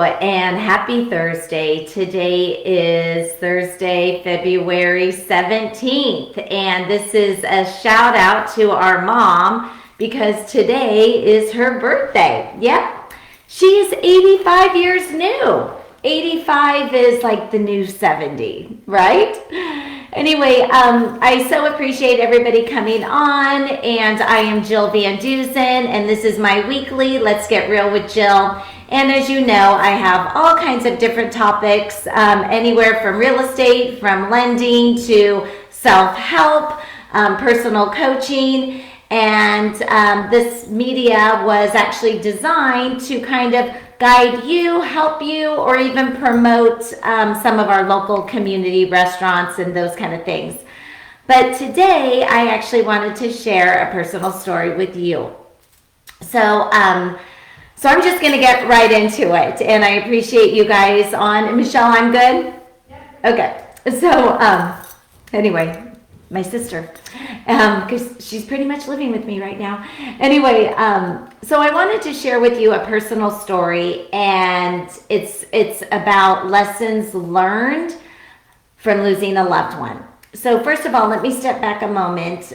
and happy Thursday. Today is Thursday, February 17th, and this is a shout out to our mom because today is her birthday. Yep, she's 85 years new. 85 is like the new 70, right? Anyway, I so appreciate everybody coming on, and I am Jill Van Dusen, and this is my weekly Let's Get Real with Jill. And as you know, I have all kinds of different topics, anywhere from real estate, from lending to self-help, personal coaching, and this media was actually designed to kind of guide you, help you, or even promote some of our local community restaurants and those kind of things. But today, I actually wanted to share a personal story with you. So I'm just going to get right into it, and I appreciate you guys on. Michelle, I'm good? Yeah. Okay. So anyway, my sister, because she's pretty much living with me right now. Anyway, so I wanted to share with you a personal story, and it's about lessons learned from losing a loved one. So first of all, let me step back a moment.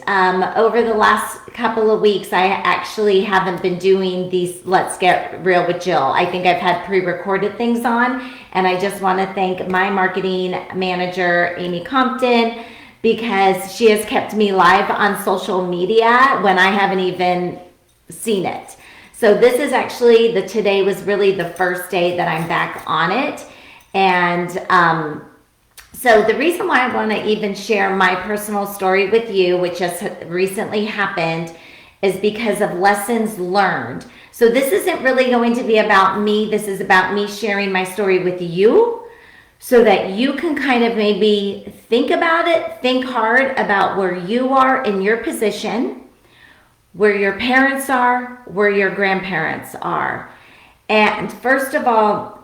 Over the last couple of weeks, I actually haven't been doing these Let's Get Real with Jill. I think I've had pre-recorded things on, and I just want to thank my marketing manager, Amy Compton, because she has kept me live on social media when I haven't even seen it. So this is actually, today was really the first day that I'm back on it. And so the reason why I want to even share my personal story with you, which just recently happened, is because of lessons learned. So this isn't really going to be about me. This is about me sharing my story with you, so that you can kind of maybe think about it, think hard about where you are in your position, where your parents are, where your grandparents are. And first of all,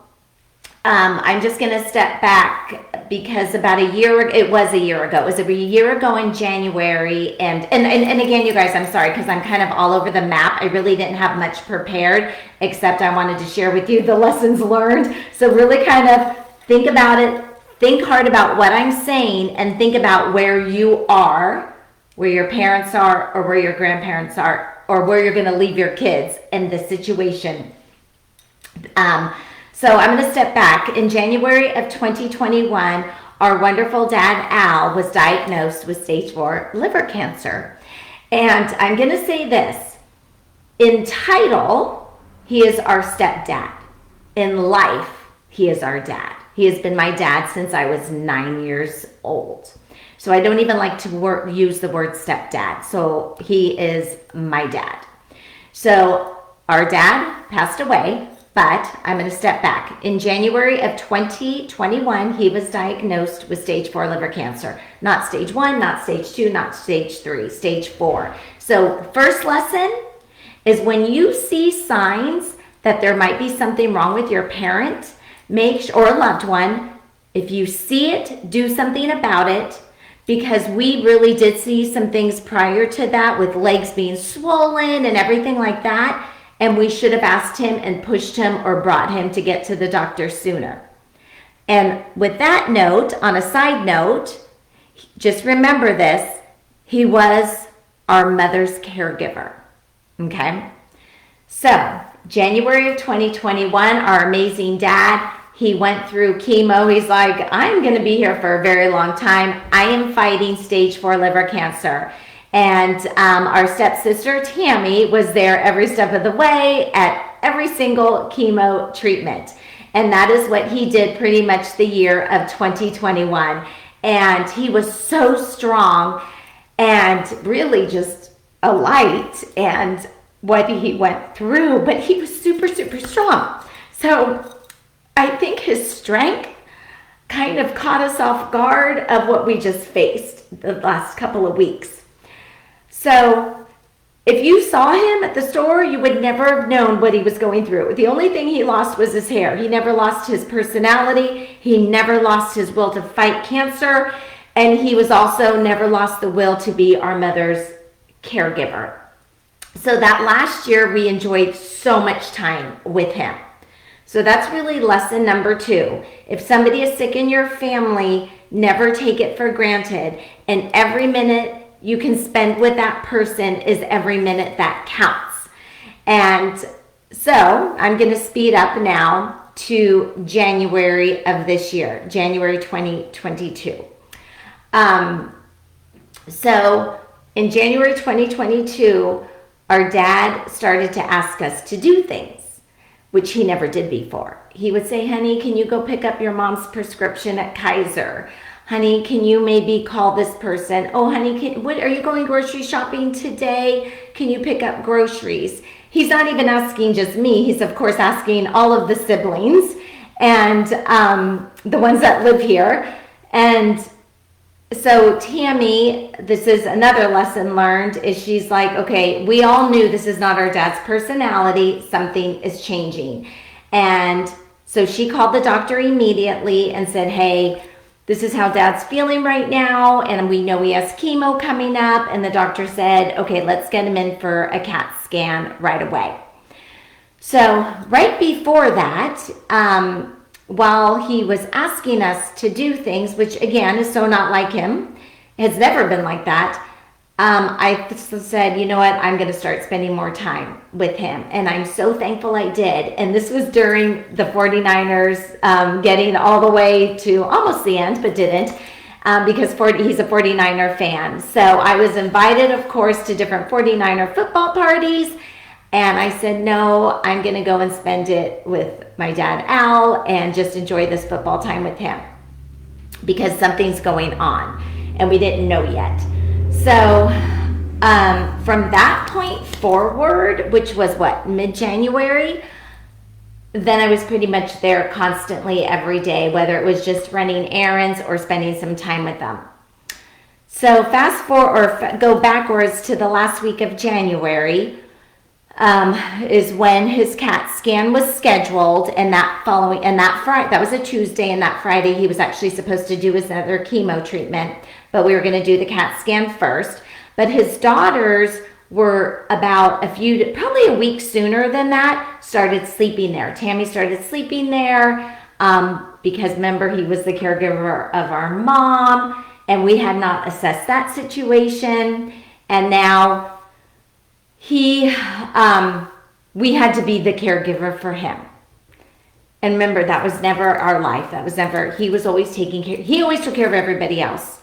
I'm just going to step back because about a year ago, it was a year ago in January. And again, you guys, I'm sorry, because I'm kind of all over the map. I really didn't have much prepared, except I wanted to share with you the lessons learned. So really kind of think about it, think hard about what I'm saying, and think about where you are, where your parents are, or where your grandparents are, or where you're going to leave your kids in the situation. So I'm going to step back. In January of 2021, our wonderful dad, Al, was diagnosed with stage 4 liver cancer. And I'm going to say this. In title, he is our stepdad. In life, he is our dad. He has been my dad since I was 9 years old. So I don't even like to use the word stepdad. So he is my dad. So our dad passed away, but I'm going to step back. In January of 2021, he was diagnosed with stage 4 liver cancer. Not stage 1, not stage 2, not stage 3, stage 4. So first lesson is when you see signs that there might be something wrong with your parent, or a loved one, if you see it, do something about it, because we really did see some things prior to that with legs being swollen and everything like that, and we should have asked him and pushed him or brought him to get to the doctor sooner. And with that note, on a side note, just remember this, he was our mother's caregiver, okay? So, January of 2021, our amazing dad, he went through chemo. He's like, I'm going to be here for a very long time. I am fighting stage 4 liver cancer. And our stepsister, Tammy, was there every step of the way at every single chemo treatment. And that is what he did pretty much the year of 2021. And he was so strong and really just a light and what he went through, but he was super, super strong. So I think his strength kind of caught us off guard of what we just faced the last couple of weeks. So if you saw him at the store, you would never have known what he was going through. The only thing he lost was his hair. He never lost his personality. He never lost his will to fight cancer. And he was also never lost the will to be our mother's caregiver. So that last year, we enjoyed so much time with him. So that's really lesson number 2. If somebody is sick in your family, never take it for granted. And every minute you can spend with that person is every minute that counts. And so I'm going to speed up now to January of this year, January 2022. So in January 2022, our dad started to ask us to do things, which he never did before. He would say, honey, can you go pick up your mom's prescription at Kaiser? Honey, can you maybe call this person? Oh, honey, what are you going grocery shopping today? Can you pick up groceries? He's not even asking just me. He's, of course, asking all of the siblings and the ones that live here. And so Tammy, this is another lesson learned, is she's like, okay, we all knew this is not our dad's personality. Something is changing. And so she called the doctor immediately and said, hey, this is how dad's feeling right now. And we know he has chemo coming up. And the doctor said, okay, let's get him in for a CAT scan right away. So right before that, while he was asking us to do things, which again is so not like him, it's never been like that, I said, you know what, I'm going to start spending more time with him. And I'm so thankful I did. And this was during the 49ers getting all the way to almost the end, but didn't, because he's a 49er fan. So I was invited, of course, to different 49er football parties. And I said, no, I'm going to go and spend it with my dad, Al, and just enjoy this football time with him because something's going on. And we didn't know yet. So from that point forward, which was what, mid-January, then I was pretty much there constantly every day, whether it was just running errands or spending some time with them. So fast forward or go backwards to the last week of January is when his CAT scan was scheduled, and that Friday, that was a Tuesday, and that Friday he was actually supposed to do his other chemo treatment, but we were going to do the CAT scan first. But his daughters were about probably a week sooner than that, started sleeping there. Tammy started sleeping there because remember, he was the caregiver of our mom, and we had not assessed that situation. And now we had to be the caregiver for him. And remember, that was never our life. That was never, he was always he always took care of everybody else.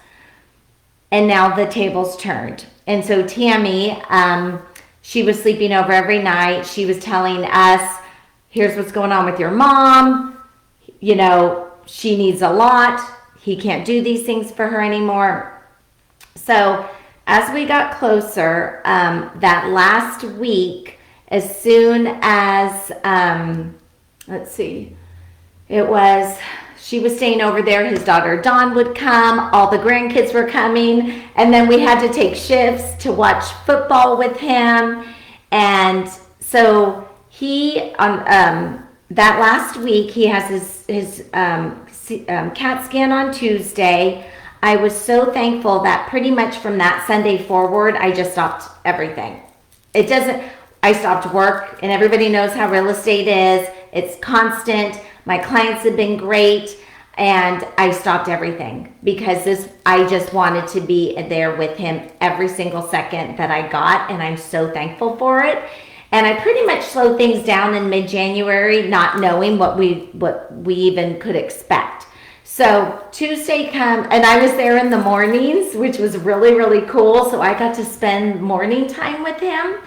And now the tables turned. And so Tammy, she was sleeping over every night. She was telling us, here's what's going on with your mom. You know, she needs a lot. He can't do these things for her anymore. So as we got closer, that last week, as soon as, she was staying over there, his daughter Dawn would come, all the grandkids were coming, and then we had to take shifts to watch football with him. And so that last week, he has his CAT scan on Tuesday. I was so thankful that pretty much from that Sunday forward, I just stopped everything. I stopped work, and everybody knows how real estate is. It's constant. My clients have been great, and I stopped everything because I just wanted to be there with him every single second that I got, and I'm so thankful for it. And I pretty much slowed things down in mid-January, not knowing what we even could expect. So Tuesday and I was there in the mornings, which was really, really cool. So I got to spend morning time with him.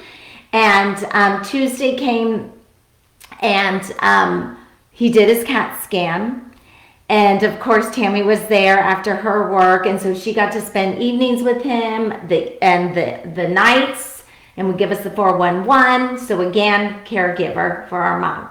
And Tuesday came, and he did his CAT scan. And of course, Tammy was there after her work, and so she got to spend evenings with him, the nights, and would give us the 411. So again, caregiver for our mom.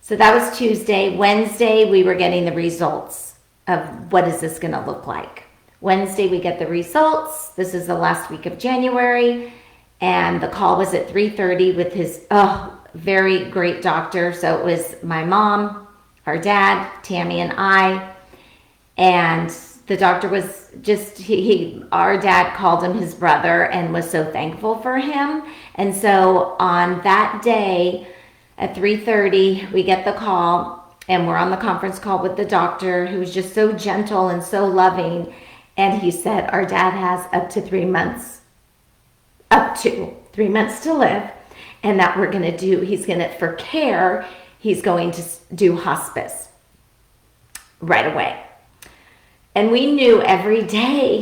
So that was Tuesday. Wednesday, we were getting the results of what is this going to look like. Wednesday, we get the results. This is the last week of January, and the call was at 3:30 with his very great doctor. So it was my mom, our dad, Tammy, and I. And the doctor was our dad called him his brother and was so thankful for him. And so on that day, At 3:30, we get the call, and we're on the conference call with the doctor, who was just so gentle and so loving. And he said, our dad has up to 3 months to live, and that for care, he's going to do hospice right away. And we knew every day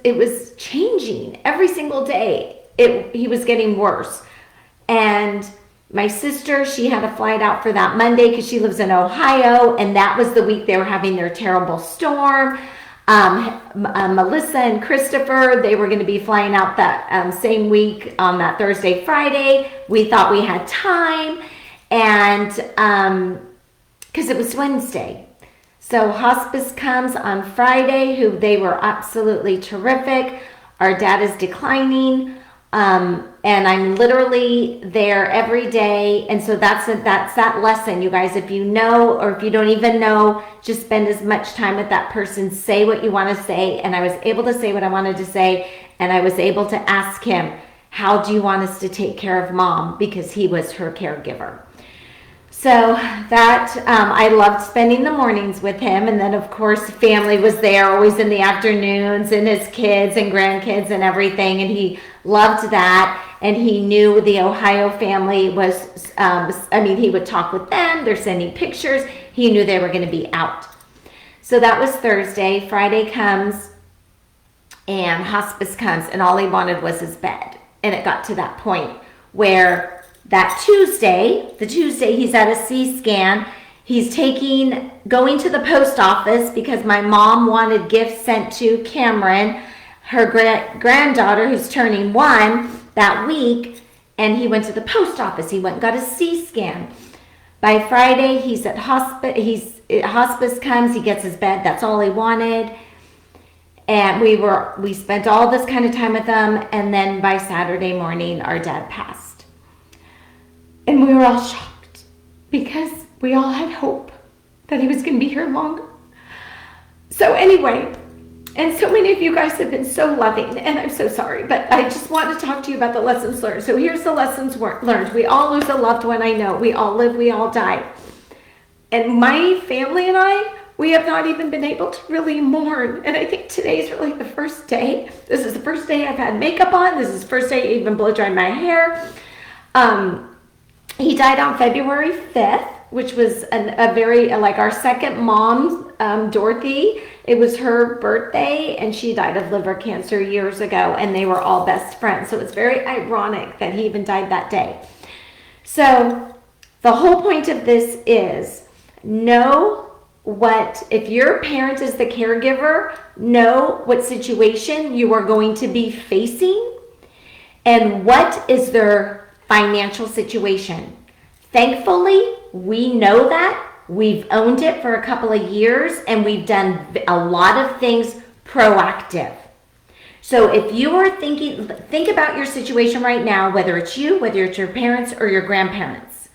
it was changing. Every single day, he was getting worse. And my sister, she had a flight out for that Monday because she lives in Ohio, and that was the week they were having their terrible storm. Melissa and Christopher, they were going to be flying out that same week on that Thursday, Friday. We thought we had time, and because it was Wednesday. So hospice comes on Friday, they were absolutely terrific. Our dad is declining. And I'm literally there every day. And so that's that lesson, you guys. If you know, or if you don't even know, just spend as much time with that person. Say what you want to say. And I was able to say what I wanted to say. And I was able to ask him, how do you want us to take care of mom? Because he was her caregiver. So that, I loved spending the mornings with him. And then of course, family was there always in the afternoons, and his kids and grandkids and everything. And he loved that. And he knew the Ohio family was, he would talk with them. They're sending pictures. He knew they were going to be out. So that was Thursday. Friday comes and hospice comes, and all he wanted was his bed. And it got to that point where that the Tuesday he's at a C-scan. He's going to the post office because my mom wanted gifts sent to Cameron, her granddaughter, who's turning 1 that week. And he went to the post office. He went and got a C-scan. By Friday, he's at hospice. Hospice comes. He gets his bed. That's all he wanted. And we spent all this kind of time with him. And then by Saturday morning, our dad passed. And we were all shocked because we all had hope that he was going to be here longer. So anyway, and so many of you guys have been so loving, and I'm so sorry, but I just want to talk to you about the lessons learned. So here's the lessons learned. We all lose a loved one, I know. We all live, we all die. And my family and I, we have not even been able to really mourn. And I think today's really the first day. This is the first day I've had makeup on. This is the first day I even blow dry my hair. He died on February 5th, which was a very, like our second mom, Dorothy. It was her birthday, and she died of liver cancer years ago, and they were all best friends. So it's very ironic that he even died that day. So the whole point of this is if your parent is the caregiver, know what situation you are going to be facing and what is their financial situation. Thankfully, we know that. We've owned it for a couple of years, and we've done a lot of things proactive. So if you are think about your situation right now, whether it's you, whether it's your parents or your grandparents.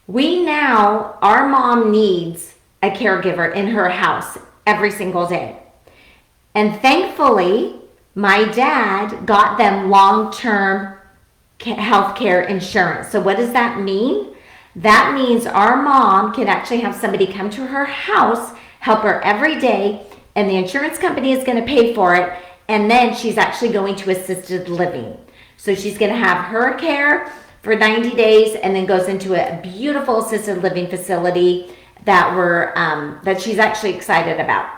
Our mom needs a caregiver in her house every single day. And thankfully, my dad got them long-term healthcare insurance. So what does that mean? That means our mom can actually have somebody come to her house, help her every day, and the insurance company is going to pay for it, and then she's actually going to assisted living. So she's going to have her care for 90 days and then goes into a beautiful assisted living facility that she's actually excited about.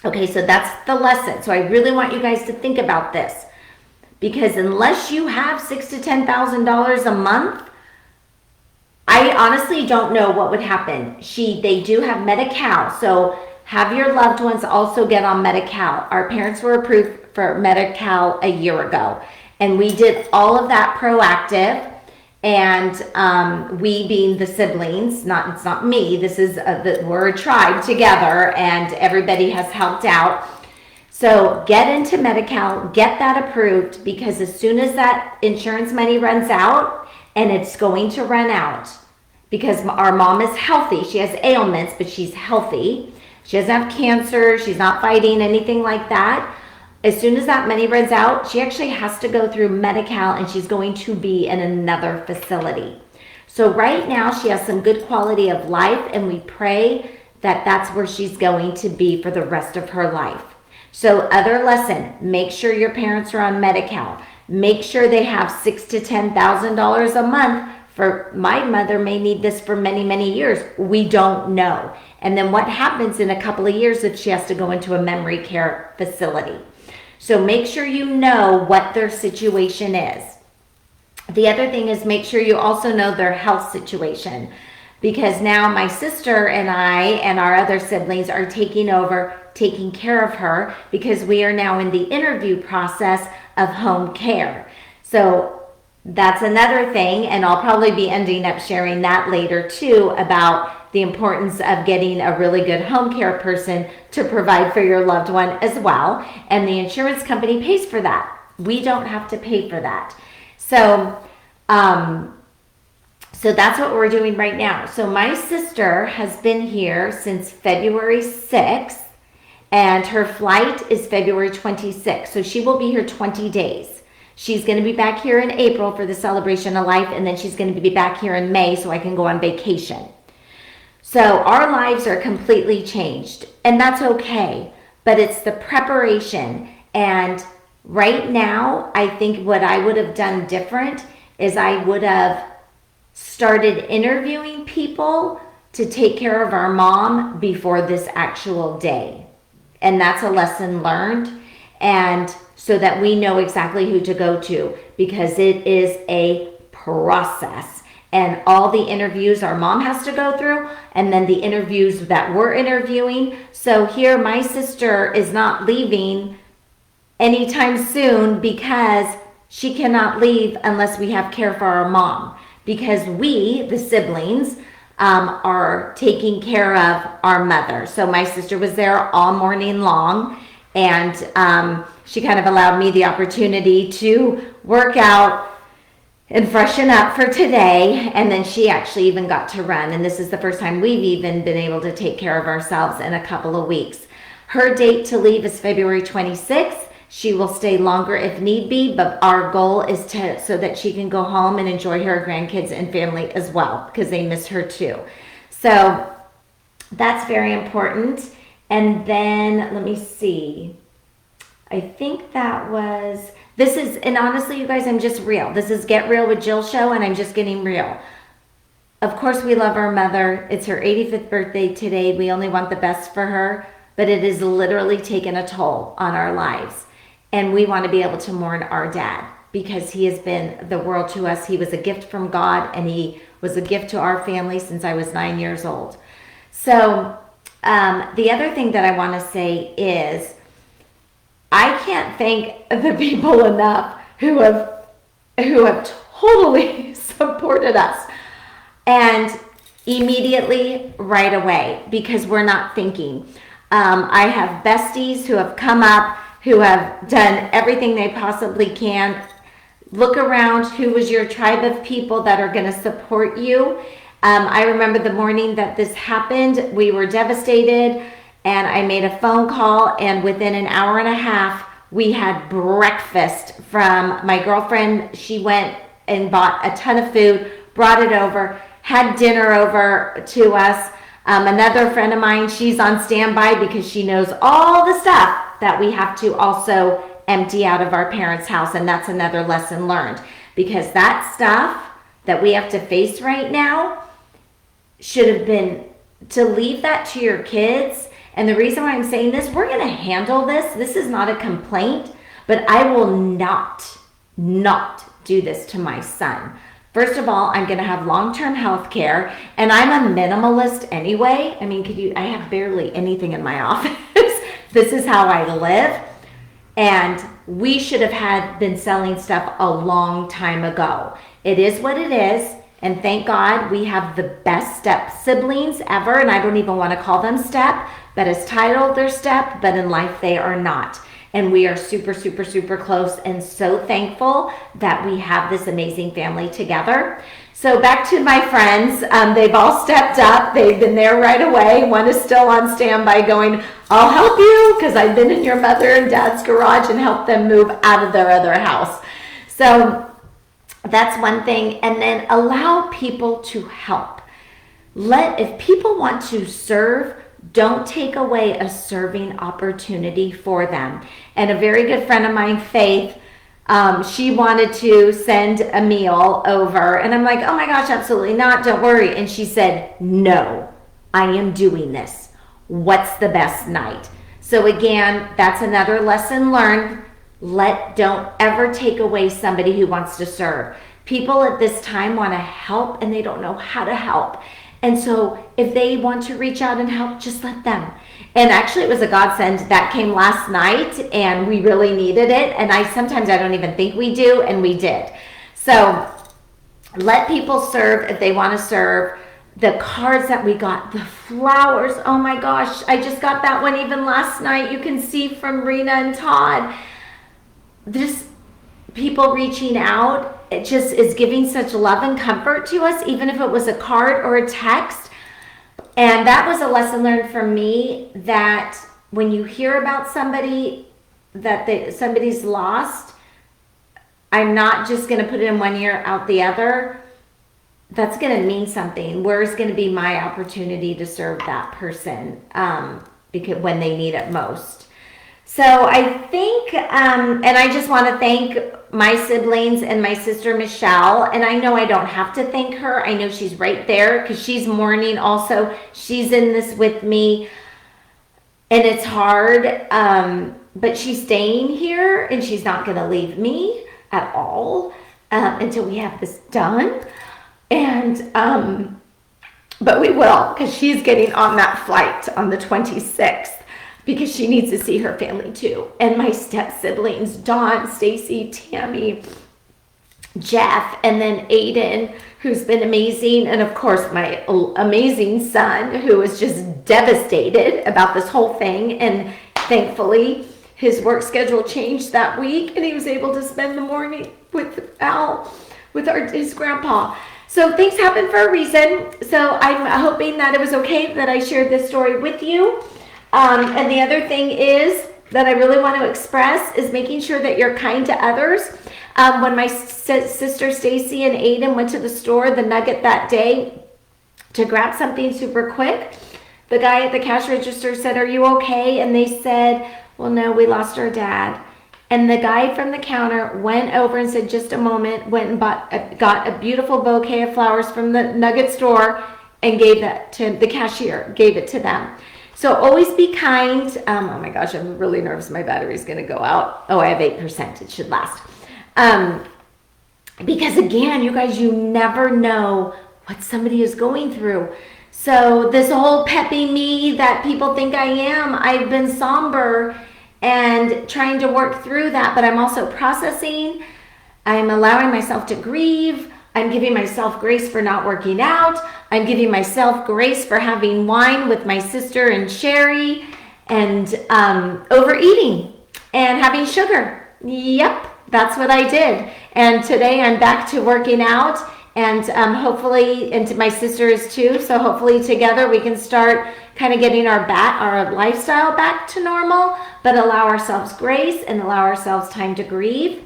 Okay, so that's the lesson. So I really want you guys to think about this. Because unless you have $6,000 to $10,000 a month, I honestly don't know what would happen. They do have Medi-Cal, so have your loved ones also get on Medi-Cal. Our parents were approved for Medi-Cal a year ago, and we did all of that proactive. And we being the siblings, it's not me. This is we're a tribe together, and everybody has helped out. So get into Medi-Cal, get that approved, because as soon as that insurance money runs out, and it's going to run out, because our mom is healthy. She has ailments, but she's healthy. She doesn't have cancer. She's not fighting anything like that. As soon as that money runs out, she actually has to go through Medi-Cal, and she's going to be in another facility. So right now she has some good quality of life, and we pray that that's where she's going to be for the rest of her life. So other lesson, make sure your parents are on Medi-Cal. Make sure they have $6,000 to $10,000 a month. For my mother may need this for many, many years. We don't know. And then what happens in a couple of years if she has to go into a memory care facility? So make sure you know what their situation is. The other thing is make sure you also know their health situation, because now my sister and I and our other siblings are taking over, taking care of her, because we are now in the interview process of home care. So that's another thing, and I'll probably be ending up sharing that later too, about the importance of getting a really good home care person to provide for your loved one as well. And the insurance company pays for that. We don't have to pay for that. So that's what we're doing right now. So my sister has been here since February 6th, and her flight is February 26th. So she will be here 20 days. She's going to be back here in April for the celebration of life, and then she's going to be back here in May so I can go on vacation. So our lives are completely changed, and that's okay, but it's the preparation. And right now, I think what I would have done different is I would have started interviewing people to take care of our mom before this actual day. And that's a lesson learned. And so that we know exactly who to go to, because it is a process. And all the interviews our mom has to go through, and then the interviews that we're interviewing. So here my sister is not leaving anytime soon, because she cannot leave unless we have care for our mom, because we, the siblings, are taking care of our mother. So my sister was there all morning long, and she kind of allowed me the opportunity to work out and freshen up for today. And then she actually even got to run. And this is the first time we've even been able to take care of ourselves in a couple of weeks. Her date to leave is February 26th. She will stay longer if need be, but our goal is so that she can go home and enjoy her grandkids and family as well, because they miss her too. So that's very important. And then let me see. I think that was, and honestly, you guys, I'm just real. This is Get Real with Jill show, and I'm just getting real. Of course, we love our mother. It's her 85th birthday today. We only want the best for her, but it has literally taken a toll on our lives. And we want to be able to mourn our dad, because he has been the world to us. He was a gift from God, and he was a gift to our family since I was 9 years old. So the other thing that I want to say is, I can't thank the people enough who have totally supported us, and immediately right away, because we're not thinking. I have besties who have come up, who have done everything they possibly can. Look around, who was your tribe of people that are going to support you. I remember the morning that this happened, we were devastated, and I made a phone call, and within an hour and a half, we had breakfast from my girlfriend. She went and bought a ton of food, brought it over, had dinner over to us. Another friend of mine, she's on standby because she knows all the stuff that we have to also empty out of our parents' house. And that's another lesson learned, because that stuff that we have to face right now should have been to leave that to your kids. And the reason why I'm saying this, we're going to handle this. This is not a complaint, but I will not do this to my son. First of all, I'm going to have long-term health care, and I'm a minimalist anyway. I mean, I have barely anything in my office. This is how I live. And we should have been selling stuff a long time ago. It is what it is. And thank God we have the best step siblings ever. And I don't even want to call them step, but as titled they're step, but in life they are not. And we are super, super, super close, and so thankful that we have this amazing family together. So back to my friends. They've all stepped up. They've been there right away. One is still on standby going, I'll help you, because I've been in your mother and dad's garage and helped them move out of their other house. So That's one thing. And then allow people to help. If people want to serve, don't take away a serving opportunity for them. And a very good friend of mine, Faith, she wanted to send a meal over, and I'm like, oh my gosh, absolutely not, don't worry. And she said, no, I am doing this. What's the best night? So again, that's another lesson learned. Don't ever take away somebody who wants to serve. People at this time want to help and they don't know how to help. And so if they want to reach out and help, just let them. And actually it was a godsend that came last night, and we really needed it. And sometimes I don't even think we do, and we did. So let people serve if they want to serve. The cards that we got, the flowers, oh my gosh, I just got that one even last night. You can see from Rena and Todd. This people reaching out, it just is giving such love and comfort to us, even if it was a card or a text. And that was a lesson learned from me, that when you hear about somebody that somebody's lost, I'm not just going to put it in one ear out the other. That's going to mean something. Where's going to be my opportunity to serve that person because when they need it most. So I think, and I just want to thank my siblings and my sister Michelle. And I know I don't have to thank her. I know she's right there because she's mourning also. She's in this with me. And it's hard, but she's staying here and she's not going to leave me at all until we have this done. And, but we will, because she's getting on that flight on the 26th because she needs to see her family too. And my step siblings, Dawn, Stacy, Tammy, Jeff, and then Aiden, who's been amazing. And of course, my amazing son, who was just devastated about this whole thing. And thankfully, his work schedule changed that week and he was able to spend the morning with Al, with his grandpa. So things happen for a reason. So I'm hoping that it was okay that I shared this story with you. And the other thing is that I really want to express is making sure that you're kind to others. When my sister Stacy and Aiden went to the store, the Nugget that day, to grab something super quick, the guy at the cash register said, "Are you okay?" And they said, "Well, no, we lost our dad." And the guy from the counter went over and said, "Just a moment," went and got a beautiful bouquet of flowers from the Nugget store and gave that to the cashier, gave it to them. So always be kind. Oh my gosh, I'm really nervous. My battery's going to go out. Oh, I have 8%. It should last. Because again, you guys, you never know what somebody is going through. So this whole peppy me that people think I am, I've been somber and trying to work through that, but I'm also processing. I'm allowing myself to grieve. I'm giving myself grace for not working out. I'm giving myself grace for having wine with my sister and Sherry, and overeating and having sugar. Yep, that's what I did. And today I'm back to working out, and hopefully, and my sister is too, so hopefully together we can start kind of getting our lifestyle back to normal, but allow ourselves grace and allow ourselves time to grieve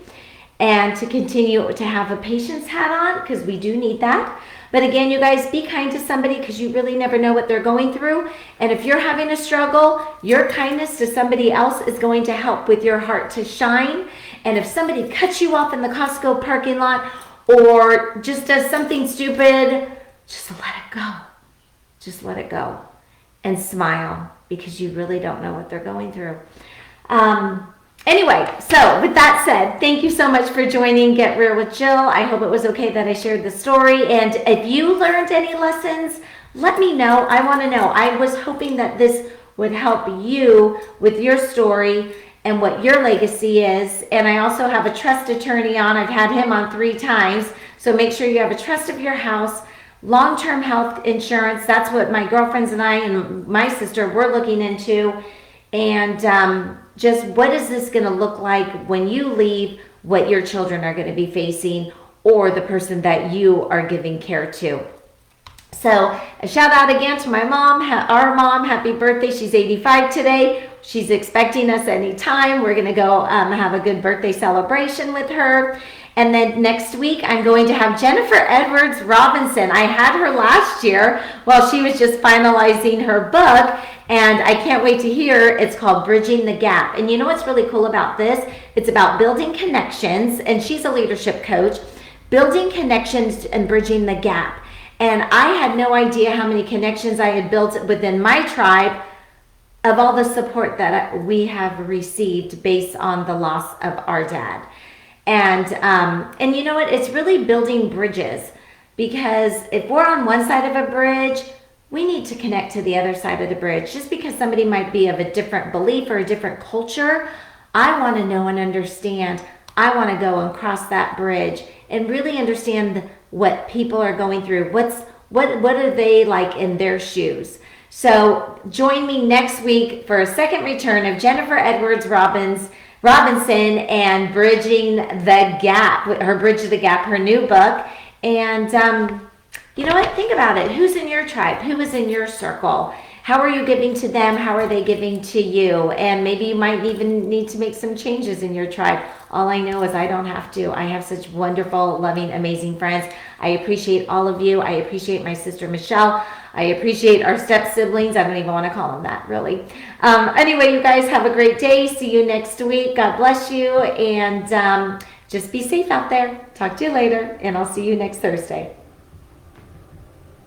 and to continue to have a patience hat on, because we do need that. But again, you guys, be kind to somebody because you really never know what they're going through. And if you're having a struggle, your kindness to somebody else is going to help with your heart to shine. And if somebody cuts you off in the Costco parking lot or just does something stupid, just let it go. Just let it go. And smile, because you really don't know what they're going through. Anyway, so with that said, thank you so much for joining Get Real with Jill. I hope it was okay that I shared the story. And if you learned any lessons, let me know. I want to know. I was hoping that this would help you with your story and what your legacy is. And I also have a trust attorney on. I've had him on 3 times. So make sure you have a trust of your house. Long-term health insurance. That's what my girlfriends and I and my sister were looking into. And just what is this going to look like when you leave, what your children are going to be facing, or the person that you are giving care to. So a shout out again to my mom, our mom. Happy birthday. She's 85 today. She's expecting us anytime. We're going to go have a good birthday celebration with her. And then next week, I'm going to have Jennifer Edwards Robinson. I had her last year while she was just finalizing her book, and I can't wait to hear. It's called Bridging the Gap. And you know what's really cool about this? It's about building connections, and she's a leadership coach, building connections and bridging the gap. And I had no idea how many connections I had built within my tribe of all the support that we have received based on the loss of our dad. And you know what? It's really building bridges, because if we're on one side of a bridge, we need to connect to the other side of the bridge. Just because somebody might be of a different belief or a different culture, I want to know and understand. I want to go and cross that bridge and really understand what people are going through. What are they like in their shoes? So join me next week for a second return of Jennifer Edwards Robinson and Bridging the Gap, her Bridge the Gap, her new book. And you know what? Think about it. Who's in your tribe? Who is in your circle? How are you giving to them? How are they giving to you? And maybe you might even need to make some changes in your tribe. All I know is I don't have to. I have such wonderful, loving, amazing friends. I appreciate all of you. I appreciate my sister Michelle. I appreciate our step siblings. I don't even want to call them that, really. Anyway, you guys have a great day. See you next week. God bless you. And just be safe out there. Talk to you later. And I'll see you next Thursday.